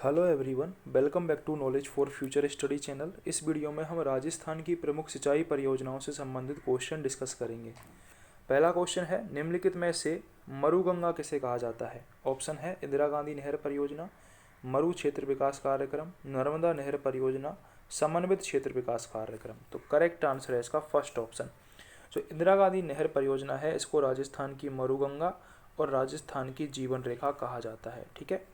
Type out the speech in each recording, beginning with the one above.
Hello everyone, welcome back to knowledge for future study channel. इस video में हम राजस्थान की प्रमुख सिंचाई परियोजनाओं से संबंधित क्वेश्चन डिस्कस करेंगे। पहला क्वेश्चन है, निम्नलिखित में से मरुगंगा किसे कहा जाता है? ऑप्शन है इंदिरा गांधी नहर परियोजना, मरु क्षेत्र विकास कार्यक्रम, नर्मदा नहर परियोजना, समन्वित क्षेत्र विकास कार्यक्रम। तो करेक्ट आंसर है इसका फर्स्ट ऑप्शन। जो इंदिरा गांधी नहर परियोजना है, इसको राजस्थान की मरुगंगा और राजस्थान की जीवन रेखा कहा जाता है। ठीक है,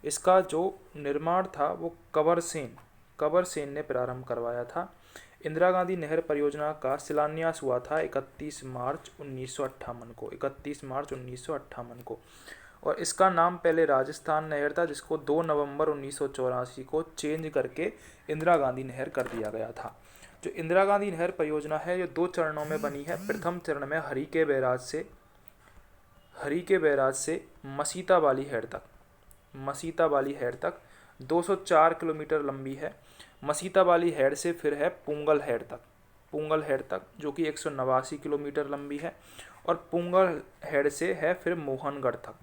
इसका जो निर्माण था वो कंवर सेन ने प्रारंभ करवाया था। इंदिरा गांधी नहर परियोजना का शिलान्यास हुआ था 31 मार्च 1958 को और इसका नाम पहले राजस्थान नहर था, जिसको 2 नवंबर 1984 को चेंज करके इंदिरा गांधी नहर कर दिया गया था। जो इंदिरा गांधी नहर परियोजना है, ये 2 चरणों में बनी है। प्रथम चरण में हरी के बैराज से मसीता वाली हेड तक 204 किलोमीटर लंबी है। मसीता वाली हेड से फिर है पुंगल हेड तक जो कि 189 किलोमीटर लंबी है। और पुंगल हेड से है फिर मोहनगढ़ तक।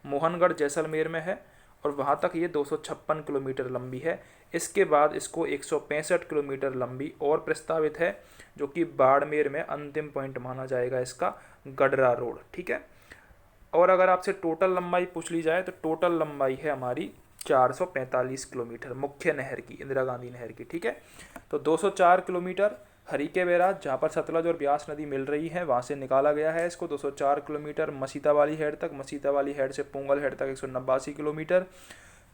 मोहनगढ़ जैसलमेर में है और वहाँ तक ये 256 किलोमीटर लंबी है। इसके बाद इसको 165 किलोमीटर लंबी और प्रस्तावित है, जो कि बाड़मेर में अंतिम पॉइंट माना जाएगा इसका, गडरा रोड। ठीक है, और अगर आपसे टोटल लंबाई पूछ ली जाए तो टोटल लंबाई है हमारी 445 किलोमीटर मुख्य नहर की, इंदिरा गांधी नहर की। ठीक है, तो 204 किलोमीटर हरीके बैराज, जहाँ पर सतलज और ब्यास नदी मिल रही है, वहाँ से निकाला गया है इसको। 204 किलोमीटर मसीता वाली हेड तक, मसीता वाली हेड से पुंगल हेड तक 189 किलोमीटर,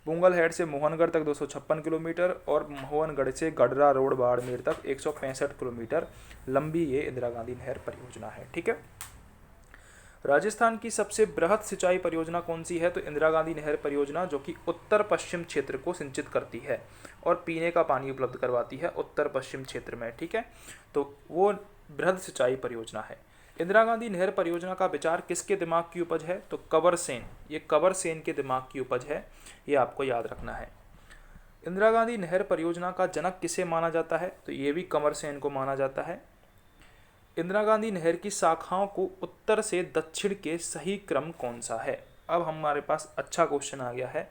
पुंगल हेड से मोहनगढ़ तक 256 किलोमीटर और मोहनगढ़ से गडरा रोड बाड़मेर तक 165 किलोमीटर लंबी ये इंदिरा गांधी नहर परियोजना है। ठीक है, राजस्थान की सबसे बृहद सिंचाई परियोजना कौन सी है? तो इंदिरा गांधी नहर परियोजना, जो कि उत्तर पश्चिम क्षेत्र को सिंचित करती है और पीने का पानी उपलब्ध करवाती है उत्तर पश्चिम क्षेत्र में। ठीक है, तो वो बृहद सिंचाई परियोजना है। इंदिरा गांधी नहर परियोजना का विचार किसके दिमाग की उपज है? तो कंवर सेन के दिमाग की उपज है, ये आपको याद रखना है। इंदिरा गांधी नहर परियोजना का जनक किसे माना जाता है? तो ये भी कंवर सेन को माना जाता है। इंदिरा गांधी नहर की शाखाओं को उत्तर से दक्षिण के सही क्रम कौन सा है? अब हमारे पास अच्छा क्वेश्चन आ गया है।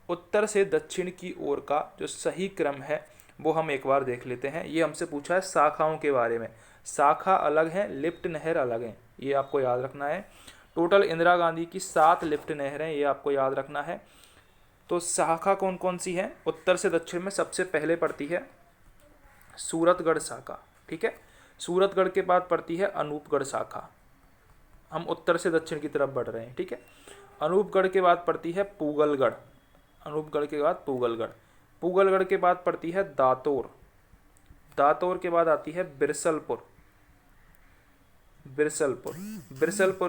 उत्तर से दक्षिण की ओर का जो सही क्रम है वो हम एक बार देख लेते हैं। ये हमसे पूछा है शाखाओं के बारे में। शाखा अलग है, लिफ्ट नहर अलग है, ये आपको याद रखना है। टोटल इंदिरा गांधी की 7 लिफ्ट नहर हैं, ये आपको याद रखना है। तो शाखा कौन कौन सी है? उत्तर से दक्षिण में सबसे पहले पड़ती है सूरतगढ़ शाखा। ठीक है, सूरतगढ़ के बाद पड़ती है अनूपगढ़ शाखा। हम उत्तर से दक्षिण की तरफ बढ़ रहे हैं। ठीक है, अनूपगढ़ के बाद पड़ती है पूगलगढ़, पूगलगढ़ के बाद पड़ती है दातोर के बाद आती है बिरसलपुर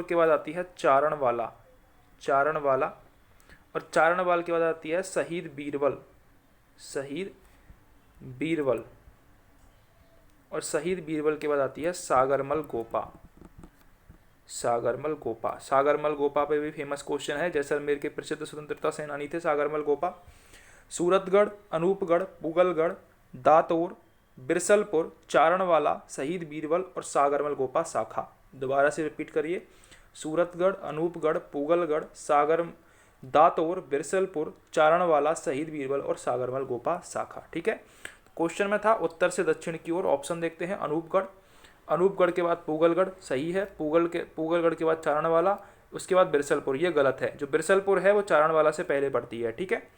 के बाद आती है चारणवाला और चारणवाल के बाद आती है शहीद बीरबल और शहीद बीरबल के बाद आती है सागरमल गोपा पे भी फेमस क्वेश्चन है। जैसलमेर के प्रसिद्ध स्वतंत्रता सेनानी थे सागरमल गोपा। सूरतगढ़, अनूपगढ़, पुगलगढ़, दातोर, बिरसलपुर, चारणवाला, शहीद बीरबल और सागरमल गोपा शाखा। दोबारा से रिपीट करिए, सूरतगढ़, अनूपगढ़, पुगलगढ़, दातोर, बिरसलपुर, चारणवाला, शहीद बीरबल और सागरमल गोपा शाखा। ठीक है, क्वेश्चन में था उत्तर से दक्षिण की ओर। ऑप्शन देखते हैं, अनूपगढ़ के बाद पुगलगढ़ सही है, पुगलगढ़ के बाद चारणवाला, उसके बाद बिरसलपुर, ये गलत है। जो बिरसलपुर है वो चारणवाला से पहले पड़ती है। ठीक है,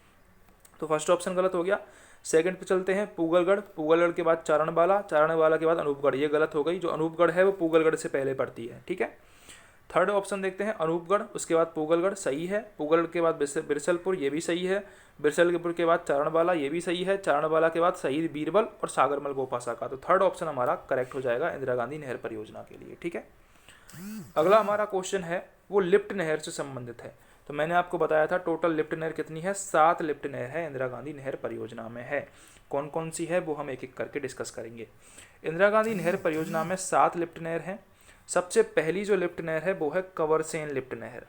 तो फर्स्ट ऑप्शन गलत हो गया। सेकंड पे चलते हैं, पुगलगढ़ के बाद चारणवाला के बाद अनूपगढ़, ये गलत हो गई। जो अनूपगढ़ है वो पुगलगढ़ से पहले पड़ती है। ठीक है, थर्ड ऑप्शन देखते हैं, अनूपगढ़ उसके बाद पुगलगढ़ सही है, पुगलगढ़ के बाद बिरसलपुर, ये भी सही है, बिरसलपुर के बाद चारणवाला, ये भी सही है, चारणवाला के बाद शहीद बीरबल और सागरमल गोपा शाखा। तो थर्ड ऑप्शन हमारा करेक्ट हो जाएगा इंदिरा गांधी नहर परियोजना के लिए। ठीक है, अगला हमारा क्वेश्चन है वो लिफ्ट नहर से संबंधित है। तो मैंने आपको बताया था टोटल लिफ्ट नहर कितनी है, 7 लिफ्ट नहर है इंदिरा गांधी नहर परियोजना में है। कौन कौन सी है वो हम एक एक करके डिस्कस करेंगे। इंदिरा गांधी नहर परियोजना में 7 लिफ्ट नहर हैं। सबसे पहली जो लिफ्ट नहर है वो है कंवरसेन लिफ्ट नहर।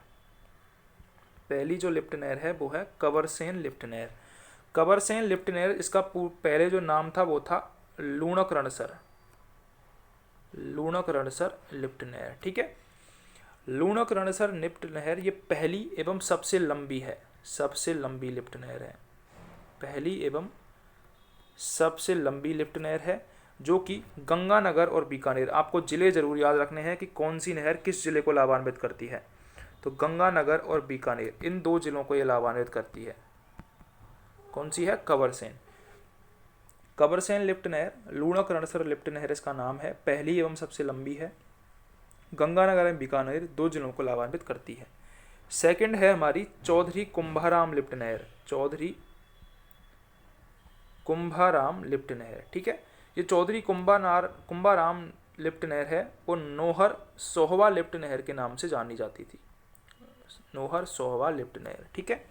कंवरसेन लिफ्ट नहर, इसका पहले जो नाम था वो था लूणक रणसर लिफ्ट नहर। ठीक है, लूणक रणसर लिफ्ट नहर ये पहली एवं सबसे लंबी लिफ्ट नहर है। पहली एवं सबसे लंबी लिफ्ट नहर है, जो कि गंगानगर और बीकानेर, आपको जिले जरूर याद रखने हैं कि कौन सी नहर किस जिले को लाभान्वित करती है। तो गंगानगर और बीकानेर इन दो जिलों को ये लाभान्वित करती है। कौन सी है? कवरसेन। कवरसेन लिफ्ट नहर लूणक रणसर लिफ्ट नहर इसका नाम है, पहली एवं सबसे लंबी है, गंगानगर एवं बीकानेर दो जिलों को लाभान्वित करती है। सेकंड है हमारी चौधरी कुंभाराम लिफ्ट नहर, चौधरी कुंभाराम लिफ्ट नहर। ठीक है, ये चौधरी कुंभाराम लिफ्ट नहर है वो नौहर सोहवा लिफ्ट नहर के नाम से जानी जाती थी, नौहर सोहवा लिफ्ट नहर। ठीक है,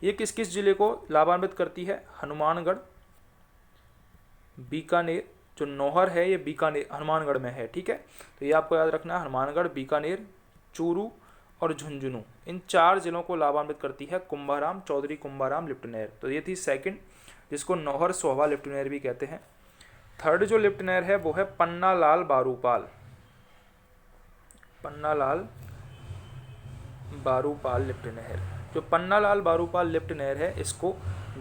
ये किस किस जिले को लाभान्वित करती है? हनुमानगढ़, बीकानेर, जो नौहर है ये बीकानेर हनुमानगढ़ में है। ठीक है, तो ये आपको याद रखना है, हनुमानगढ़, बीकानेर, चूरू और झुंझुनू इन चार जिलों को लाभान्वित करती है कुंभाराम, चौधरी कुंभाराम लिफ्ट नहर। तो ये थी सेकंड, जिसको नौहर सोहवा लिफ्ट नहर भी कहते हैं। थर्ड जो लिफ्ट नहर है वो है पन्नालाल बारूपाल, पन्नालाल बारूपाल लिफ्ट नहर। जो पन्नालाल बारूपाल लिफ्ट नहर है इसको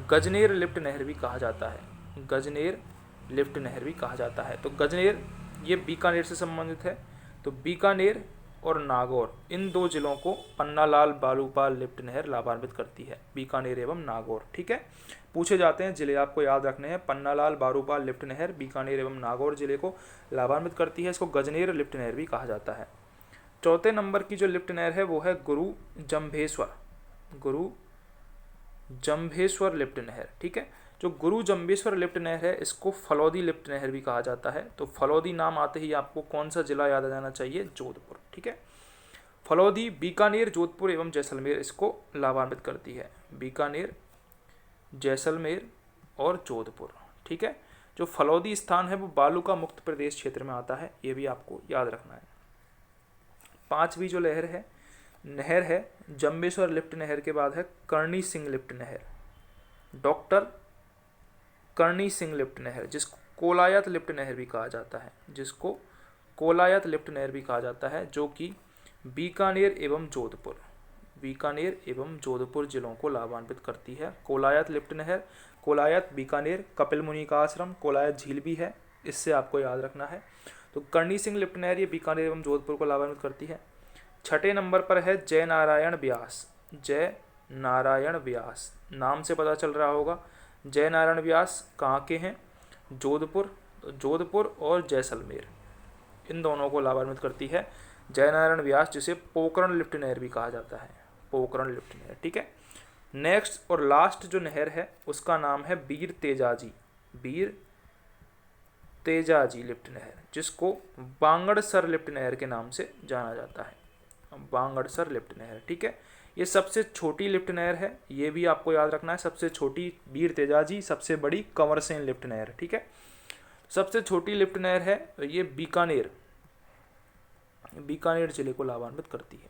गजनेर लिफ्ट नहर भी कहा जाता है, गजनेर लिफ्ट नहर भी कहा जाता है। तो गजनेर ये बीकानेर से संबंधित है, तो बीकानेर और नागौर इन दो जिलों को पन्नालाल बारूपाल लिफ्ट नहर लाभान्वित करती है, बीकानेर एवं नागौर। ठीक है, पूछे जाते हैं जिले आपको याद रखने हैं, पन्नालाल बारूपाल लिफ्ट नहर बीकानेर एवं नागौर जिले को लाभान्वित करती है, इसको गजनेर लिफ्ट नहर भी कहा जाता है। चौथे नंबर की जो लिफ्ट नहर है वो है गुरु जंभेश्वर, गुरु जंभेश्वर लिफ्ट नहर। ठीक है, जो गुरु जंभेश्वर लिफ्ट नहर है इसको फलौदी लिफ्ट नहर भी कहा जाता है। तो फलौदी नाम आते ही आपको कौन सा जिला याद आ जाना चाहिए? जोधपुर। ठीक है, फलौदी बीकानेर, जोधपुर एवं जैसलमेर इसको लाभान्वित करती है, बीकानेर, जैसलमेर और जोधपुर। ठीक है, जो फलौदी स्थान है वो बालू का मुक्त प्रदेश क्षेत्र में आता है, ये भी आपको याद रखना है। पांचवी जो नहर है जंभेश्वर लिफ्ट नहर के बाद है करणी सिंह लिफ्ट नहर, डॉक्टर करणी सिंह लिफ्ट नहर, जिसको कोलायत लिफ्ट नहर भी कहा जाता है, जिसको कोलायत लिफ्ट नहर भी कहा जाता है, जो कि बीकानेर एवं जोधपुर, बीकानेर एवं जोधपुर जिलों को लाभान्वित करती है। कोलायत लिफ्ट नहर, कोलायत बीकानेर, कपिल मुनि का आश्रम, कोलायत झील भी है, इससे आपको याद रखना है। तो करणी सिंह लिफ्ट नहर ये बीकानेर एवं जोधपुर को लाभान्वित करती है। छठे नंबर पर है जय नारायण व्यास, जय नारायण व्यास, नाम से पता चल रहा होगा जय नारायण व्यास कहाँ के हैं? जोधपुर, जोधपुर और जैसलमेर इन दोनों को लाभान्वित करती है जय नारायण व्यास, जिसे पोकरण लिफ्ट नहर भी कहा जाता है, पोकरण लिफ्ट नहर। ठीक है, नेक्स्ट और लास्ट जो नहर है उसका नाम है वीर तेजाजी, वीर तेजाजी लिफ्ट नहर, जिसको बांगड़सर लिफ्ट नहर के नाम से जाना जाता है, बांगड़सर लिफ्ट नहर। ठीक है, ये सबसे छोटी लिफ्ट नहर है, ये भी आपको याद रखना है, सबसे छोटी वीर तेजाजी, सबसे बड़ी कंवरसेन लिफ्ट नहर। ठीक है, सबसे छोटी लिफ्ट नहर है ये बीकानेर, बीकानेर जिले को लाभान्वित करती है।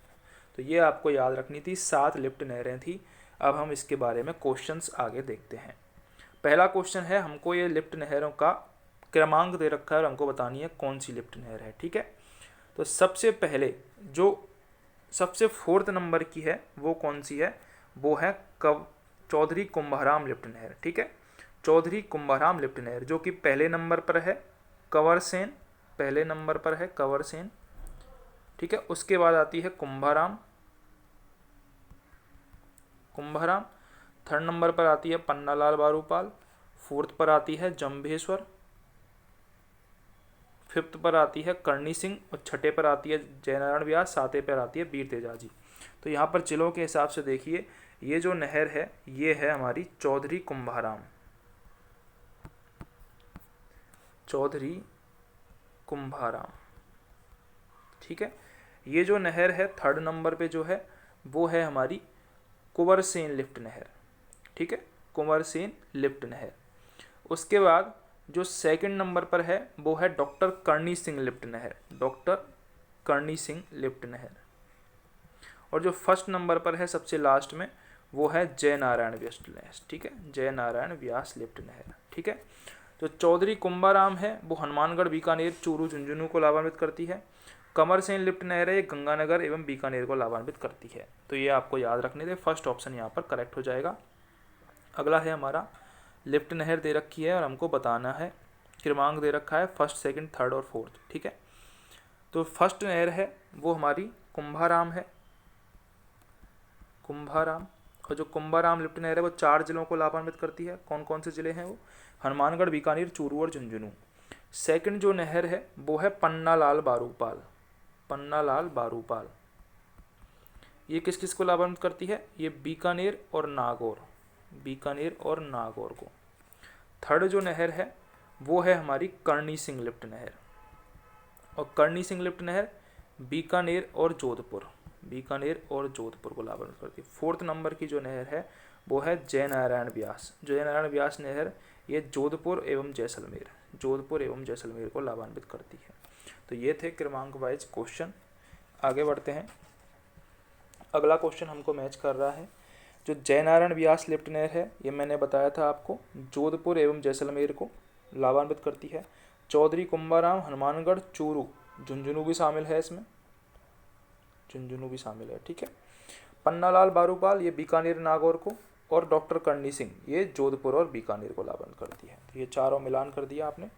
तो ये आपको याद रखनी थी, 7 लिफ्ट नहरें थी। अब हम इसके बारे में क्वेश्चंस आगे देखते हैं। पहला क्वेश्चन है, हमको ये लिफ्ट नहरों का क्रमांक दे रखा है और हमको बतानी है कौन सी लिफ्ट नहर है। ठीक है, तो सबसे पहले जो सबसे 4th नंबर की है वो कौन सी है? वो है चौधरी कुंभाराम लिफ्ट नहर। ठीक है, चौधरी कुंभाराम लिफ्ट नहर, जो कि पहले नंबर पर है कंवरसेन, पहले नंबर पर है कंवरसेन। ठीक है, उसके बाद आती है कुंभाराम, कुंभाराम। 3rd नंबर पर आती है पन्नालाल बारूपाल, 4th पर आती है जंभेश्वर, 5th पर आती है करणी सिंह और 6ठे पर आती है जयनारायण व्यास, 7वें पर आती है वीर तेजाजी। तो यहाँ पर जिलों के हिसाब से देखिए, ये जो नहर है ये है हमारी चौधरी कुंभाराम, चौधरी कुंभाराम। ठीक है, ये जो नहर है 3rd नंबर पे जो है वो है हमारी कुंवरसेन लिफ्ट नहर। ठीक है, कुंवरसेन लिफ्ट नहर। उसके बाद जो 2nd नंबर पर है वो है डॉक्टर करणी सिंह लिफ्ट नहर, डॉक्टर करणी सिंह लिफ्ट नहर। और जो 1st नंबर पर है सबसे लास्ट में वो है जय नारायण व्यास नहर। ठीक है, जय नारायण व्यास लिफ्ट नहर। ठीक है, जो चौधरी कुंभाराम है वो हनुमानगढ़, बीकानेर, चूरू, झुंझुनू को लाभान्वित करती है। कंवरसेन लिफ्ट नहर है ये गंगानगर एवं बीकानेर को लाभान्वित करती है। तो ये आपको याद रखने थे, फर्स्ट ऑप्शन यहाँ पर करेक्ट हो जाएगा। अगला है हमारा लिफ्ट नहर दे रखी है और हमको बताना है, क्रमांक दे रखा है फर्स्ट, सेकंड, थर्ड और फोर्थ। ठीक है, तो फर्स्ट नहर है वो हमारी कुंभाराम है, कुंभाराम। और जो कुंभाराम लिफ्ट नहर है वो 4 जिलों को लाभान्वित करती है। कौन कौन से जिले हैं वो? हनुमानगढ़, बीकानेर, चूरू और झुंझुनू। सेकंड जो नहर है वो है पन्नालाल बारूपाल, पन्नालाल बारूपाल। ये किस किस को लाभान्वित करती है? ये बीकानेर और नागौर, बीकानेर और नागौर को। थर्ड जो नहर है वो है हमारी करणी सिंह लिफ्ट नहर, और करणी सिंह लिफ्ट नहर बीकानेर और जोधपुर, बीकानेर और जोधपुर को लाभान्वित करती है। फोर्थ नंबर की जो नहर है वो है जयनारायण व्यास, जयनारायण व्यास नहर, ये जोधपुर एवं जैसलमेर, जोधपुर एवं जैसलमेर को लाभान्वित करती है। तो ये थे क्रमांक वाइज क्वेश्चन। आगे बढ़ते हैं। अगला क्वेश्चन हमको मैच कर रहा है, जो जयनारायण व्यास लिफ्ट नहर है ये मैंने बताया था आपको, जोधपुर एवं जैसलमेर को लाभान्वित करती है। चौधरी कुंभाराम, हनुमानगढ़, चूरू, झुंझुनू भी शामिल है इसमें, झुंझुनू भी शामिल है। ठीक है, पन्नालाल बारूपाल ये बीकानेर नागौर को, और डॉक्टर करणी सिंह ये जोधपुर और बीकानेर को लाभान्वित करती है। तो ये चारों मिलान कर दिया आपने।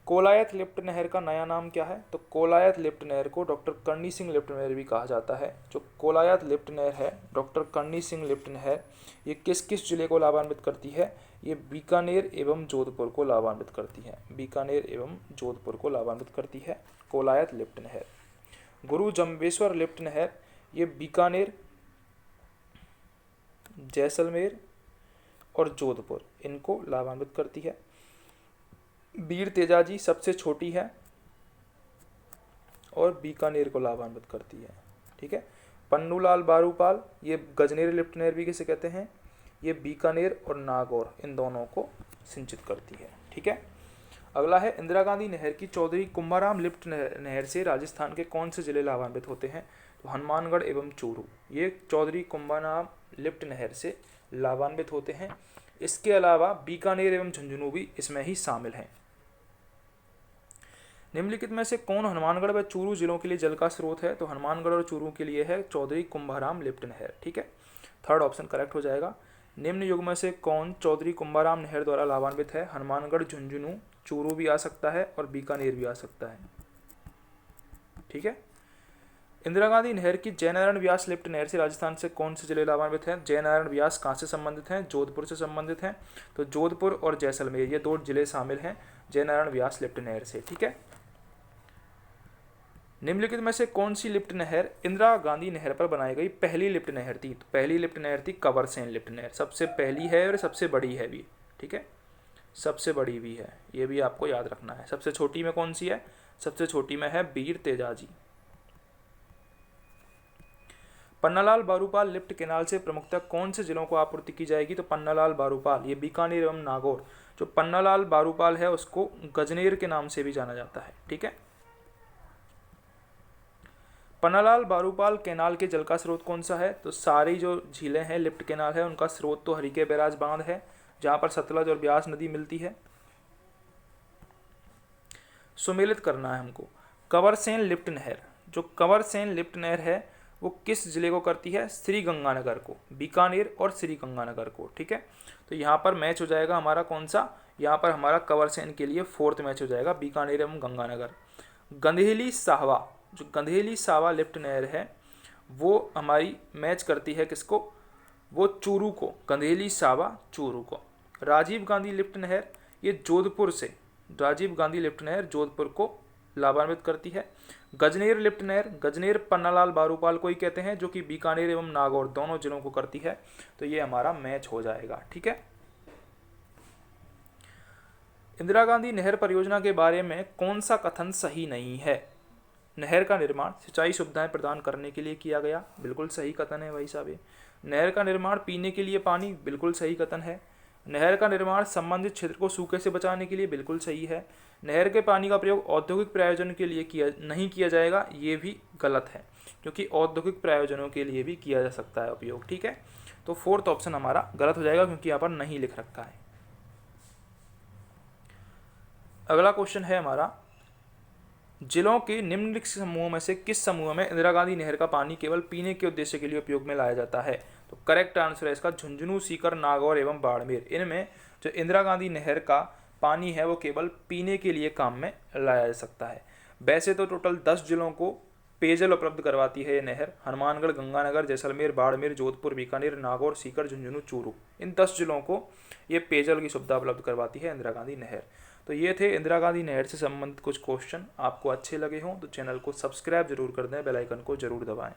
कोलायत लिफ्ट नहर का नया नाम क्या है? तो कोलायत लिफ्ट नहर को डॉक्टर करणी सिंह लिफ्ट नहर भी कहा जाता है। जो कोलायत लिफ्ट नहर है, डॉक्टर करणी सिंह लिफ्ट नहर, ये किस किस जिले को लाभान्वित करती है? ये बीकानेर एवं जोधपुर को लाभान्वित करती है, बीकानेर एवं जोधपुर को लाभान्वित करती है कोलायत लिफ्ट नहर। गुरु जम्बेश्वर लिफ्ट नहर ये बीकानेर, जैसलमेर और जोधपुर इनको लाभान्वित करती है। वीर तेजाजी सबसे छोटी है और बीकानेर को लाभान्वित करती है। ठीक है, पन्नूलाल बारूपाल ये गजनेर लिफ्ट नहर भी किसे कहते हैं, ये बीकानेर और नागौर इन दोनों को सिंचित करती है। ठीक है, अगला है इंदिरा गांधी नहर की चौधरी कुंभाराम लिफ्ट नहर से राजस्थान के कौन से जिले लाभान्वित होते हैं? तो हनुमानगढ़ एवं चूरू ये चौधरी कुंभाराम लिफ्ट नहर से लाभान्वित होते हैं। इसके अलावा बीकानेर एवं झुंझुनू भी इसमें ही शामिल हैं। निम्नलिखित में से कौन हनुमानगढ़ व चूरू जिलों के लिए जल का स्रोत है? तो हनुमानगढ़ और चूरू के लिए है चौधरी कुंभाराम लिफ्ट नहर। ठीक है, थर्ड ऑप्शन करेक्ट हो जाएगा। निम्न युग में से कौन चौधरी कुंभाराम नहर द्वारा लाभान्वित है? हनुमानगढ़, झुंझुनू, चूरू भी आ सकता है और बीकानेर भी आ सकता है। ठीक है, इंदिरा गांधी नहर की जयनारायण व्यास लिफ्ट नहर से राजस्थान से कौन से जिले लाभान्वित हैं? जयनारायण व्यास कहाँ से संबंधित हैं? जोधपुर से संबंधित हैं। तो जोधपुर और जैसलमेर ये 2 जिले शामिल हैं जयनारायण व्यास लिफ्ट नहर से। ठीक है, निम्नलिखित में से कौन सी लिफ्ट नहर इंदिरा गांधी नहर पर बनाई गई पहली लिफ्ट नहर थी? तो पहली लिफ्ट नहर थी कवरसेन लिफ्ट नहर, सबसे पहली है और सबसे बड़ी है भी। ठीक है, सबसे बड़ी भी है, ये भी आपको याद रखना है। सबसे छोटी में कौन सी है? सबसे छोटी में है वीर तेजाजी। पन्नालाल बारूपाल लिफ्ट केनाल से प्रमुखतः कौन से जिलों को आपूर्ति की जाएगी? तो पन्नालाल बारूपाल ये बीकानेर एवं नागौर, जो पन्नालाल बारूपाल है उसको गजनेर के नाम से भी जाना जाता है। ठीक है, पन्नालाल बारूपाल केनाल के जल का स्रोत कौन सा है? तो सारी जो झीलें हैं लिफ्ट केनाल है उनका स्रोत तो हरिके बैराज बांध है, जहां पर सतलज और ब्यास नदी मिलती है। सुमेलित करना है हमको। कंवरसेन लिफ्ट नहर, जो कंवरसेन लिफ्ट नहर है वो किस जिले को करती है? श्री गंगानगर को, बीकानेर और श्री गंगानगर को। ठीक है, तो यहाँ पर मैच हो जाएगा हमारा कौन सा? यहाँ पर हमारा कंवरसेन के लिए फोर्थ मैच हो जाएगा, बीकानेर एवं गंगानगर। गंधेली साहवा, जो गंधेली साहवा लिफ्ट नहर है वो हमारी मैच करती है किसको? वो चूरू को, गंधेली साहवा चूरू को। राजीव गांधी लिफ्ट नहर ये जोधपुर से, राजीव गांधी लिफ्ट नहर जोधपुर को लाभान्वित करती है। गजनेर लिफ्ट नहर, गजनेर पन्नालाल बारूपाल को ही कहते हैं, जो कि बीकानेर एवं नागौर दोनों जिलों को करती है। तो ये हमारा मैच हो जाएगा। ठीक है, इंदिरा गांधी नहर परियोजना के बारे में कौन सा कथन सही नहीं है? नहर का निर्माण सिंचाई सुविधाएं प्रदान करने के लिए किया गया, बिल्कुल सही कथन है भाई साहब। ये नहर का निर्माण पीने के लिए पानी, बिल्कुल सही कथन है। नहर का निर्माण संबंधित क्षेत्र को सूखे से बचाने के लिए, बिल्कुल सही है। नहर के पानी का प्रयोग औद्योगिक प्रयोजन के लिए नहीं किया जाएगा, ये भी गलत है, क्योंकि औद्योगिक प्रयोजनों के लिए भी किया जा सकता है उपयोग। ठीक है, तो फोर्थ ऑप्शन हमारा गलत हो जाएगा क्योंकि यहाँ पर नहीं लिख रखा है। अगला क्वेश्चन है हमारा, जिलों के निम्नलिखित समूहों में से किस समूह में इंदिरा गांधी नहर का पानी केवल पीने के उद्देश्य के लिए उपयोग में लाया जाता है? तो करेक्ट आंसर है इसका झुंझुनू, सीकर, नागौर एवं बाड़मेर। इनमें जो इंदिरा गांधी नहर का पानी है वो केवल पीने के लिए काम में लाया जा सकता है। वैसे तो टोटल 10 जिलों को पेयजल उपलब्ध करवाती है ये नहर। हनुमानगढ़, गंगानगर, जैसलमेर, बाड़मेर, जोधपुर, बीकानेर, नागौर, सीकर, झुंझुनू, चूरू, इन 10 जिलों को ये पेयजल की सुविधा उपलब्ध करवाती है इंदिरा गांधी नहर। तो ये थे इंदिरा गांधी नहर से संबंधित कुछ क्वेश्चन। आपको अच्छे लगे हों तो चैनल को सब्सक्राइब जरूर कर दें, बेल आइकन को जरूर दबाएं।